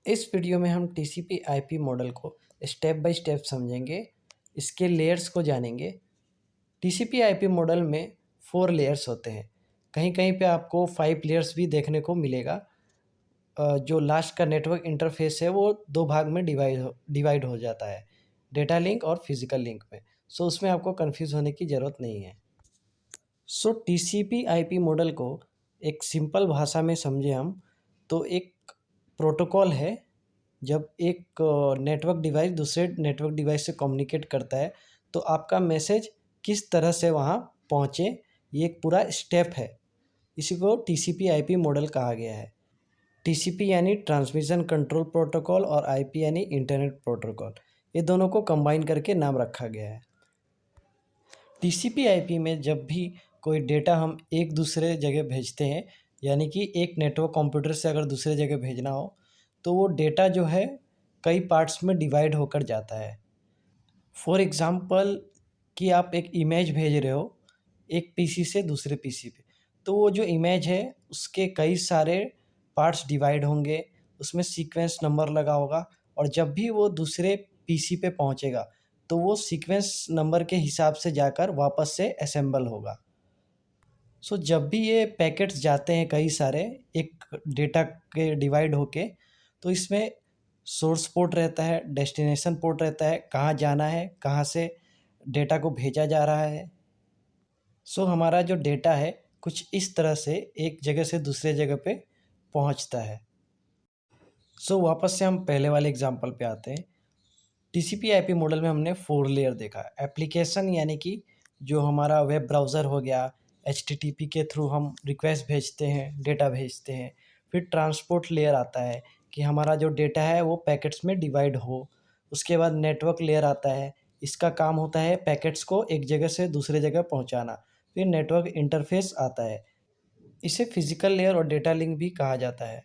इस वीडियो में हम टीसीपी आईपी मॉडल को स्टेप बाय स्टेप समझेंगे, इसके लेयर्स को जानेंगे। टीसीपी आईपी मॉडल में 4 लेयर्स होते हैं। कहीं कहीं पे आपको 5 लेयर्स भी देखने को मिलेगा। जो लास्ट का नेटवर्क इंटरफेस है वो 2 भाग में डिवाइड हो जाता है, डेटा लिंक और फिजिकल लिंक में। सो उसमें आपको कंफ्यूज होने की ज़रूरत नहीं है। सो टीसीपी आईपी मॉडल को एक सिंपल भाषा में समझे हम तो एक प्रोटोकॉल है। जब एक नेटवर्क डिवाइस दूसरे नेटवर्क डिवाइस से कम्युनिकेट करता है तो आपका मैसेज किस तरह से वहाँ पहुँचे, ये एक पूरा स्टेप है। इसी को टीसीपी आईपी मॉडल कहा गया है। टीसीपी यानी ट्रांसमिशन कंट्रोल प्रोटोकॉल और आईपी यानी इंटरनेट प्रोटोकॉल, ये दोनों को कंबाइन करके नाम रखा गया है। टीसीपी आईपी में जब भी कोई डेटा हम एक दूसरे जगह भेजते हैं, यानी कि एक नेटवर्क कंप्यूटर से अगर दूसरे जगह भेजना हो तो वो डेटा जो है कई पार्ट्स में डिवाइड होकर जाता है। फॉर एग्ज़ाम्पल कि आप एक इमेज भेज रहे हो एक पीसी से दूसरे पीसी पे, तो वो जो इमेज है उसके कई सारे पार्ट्स डिवाइड होंगे, उसमें सीक्वेंस नंबर लगा होगा और जब भी वो दूसरे पीसी पे पहुंचेगा तो वो सीक्वेंस नंबर के हिसाब से जाकर वापस से असेंबल होगा। सो जब भी ये पैकेट्स जाते हैं कई सारे एक डेटा के डिवाइड होके, तो इसमें सोर्स पोर्ट रहता है, डेस्टिनेशन पोर्ट रहता है, कहाँ जाना है, कहाँ से डेटा को भेजा जा रहा है। सो हमारा जो डेटा है कुछ इस तरह से एक जगह से दूसरे जगह पे पहुंचता है। सो वापस से हम पहले वाले एग्जांपल पे आते हैं। टीसीपी आईपी मॉडल में हमने 4 लेयर देखा। एप्लीकेशन यानी कि जो हमारा वेब ब्राउज़र हो गया, एचटीटीपी के थ्रू हम रिक्वेस्ट भेजते हैं, डेटा भेजते हैं। फिर ट्रांसपोर्ट लेयर आता है कि हमारा जो डेटा है वो पैकेट्स में डिवाइड हो। उसके बाद नेटवर्क लेयर आता है, इसका काम होता है पैकेट्स को एक जगह से दूसरे जगह पहुंचाना। फिर नेटवर्क इंटरफेस आता है, इसे फिजिकल लेयर और डेटा लिंक भी कहा जाता है।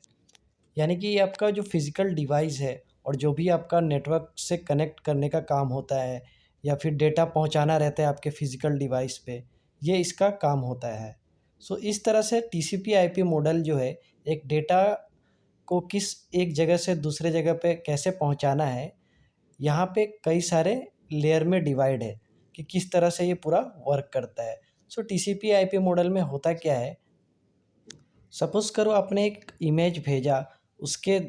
यानी कि ये आपका जो फिज़िकल डिवाइस है और जो भी आपका नेटवर्क से कनेक्ट करने का काम होता है या फिर डेटा पहुंचाना रहता है आपके फिज़िकल डिवाइस पे, ये इसका काम होता है। सो इस तरह से टीसीपी आईपी मॉडल जो है एक डेटा को किस एक जगह से दूसरे जगह पे कैसे पहुंचाना है, यहाँ पे कई सारे लेयर में डिवाइड है कि किस तरह से ये पूरा वर्क करता है। सो टीसीपी आईपी मॉडल में होता क्या है, सपोज़ करो आपने एक इमेज भेजा, उसके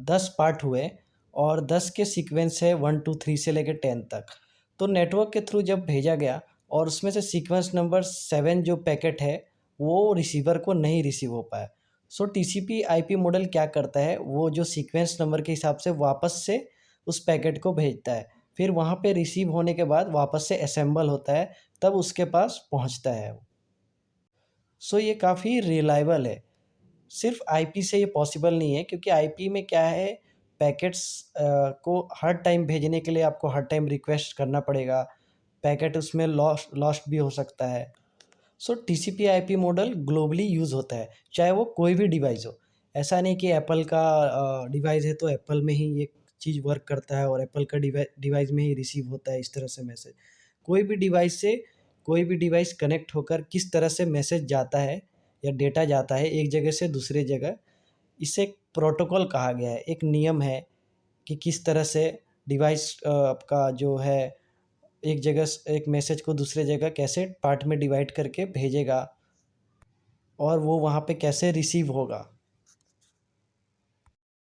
10 पार्ट हुए और 10 के सीक्वेंस है 1 2 3 से लेकर 10 तक। तो नेटवर्क के थ्रू जब भेजा गया और उसमें से सीक्वेंस नंबर 7 जो पैकेट है वो रिसीवर को नहीं रिसीव हो पाया। सो टीसीपी आईपी मॉडल क्या करता है, वो जो सीक्वेंस नंबर के हिसाब से वापस से उस पैकेट को भेजता है। फिर वहाँ पे रिसीव होने के बाद वापस से असेंबल होता है, तब उसके पास पहुँचता है वो। सो ये काफ़ी रिलायबल है। सिर्फ आईपी से ये पॉसिबल नहीं है, क्योंकि आईपी में क्या है, पैकेट्स को हर टाइम भेजने के लिए आपको हर टाइम रिक्वेस्ट करना पड़ेगा। पैकेट उसमें लॉस्ट भी हो सकता है। So TCP IP model globally use होता है, चाहे वो कोई भी डिवाइस हो। ऐसा नहीं कि एप्पल का डिवाइस है तो एप्पल में ही ये चीज़ वर्क करता है और एप्पल का डिवाइस में ही रिसीव होता है, इस तरह से मैसेज। कोई भी डिवाइस से कोई भी डिवाइस कनेक्ट होकर किस तरह से मैसेज जाता है या डेटा जाता है एक जगह से दूसरे जगह, इसे एक प्रोटोकॉल कहा गया है। एक नियम है कि किस तरह से डिवाइस आपका जो है एक जगह से एक मैसेज को दूसरे जगह कैसे पार्ट में डिवाइड करके भेजेगा और वो वहाँ पे कैसे रिसीव होगा।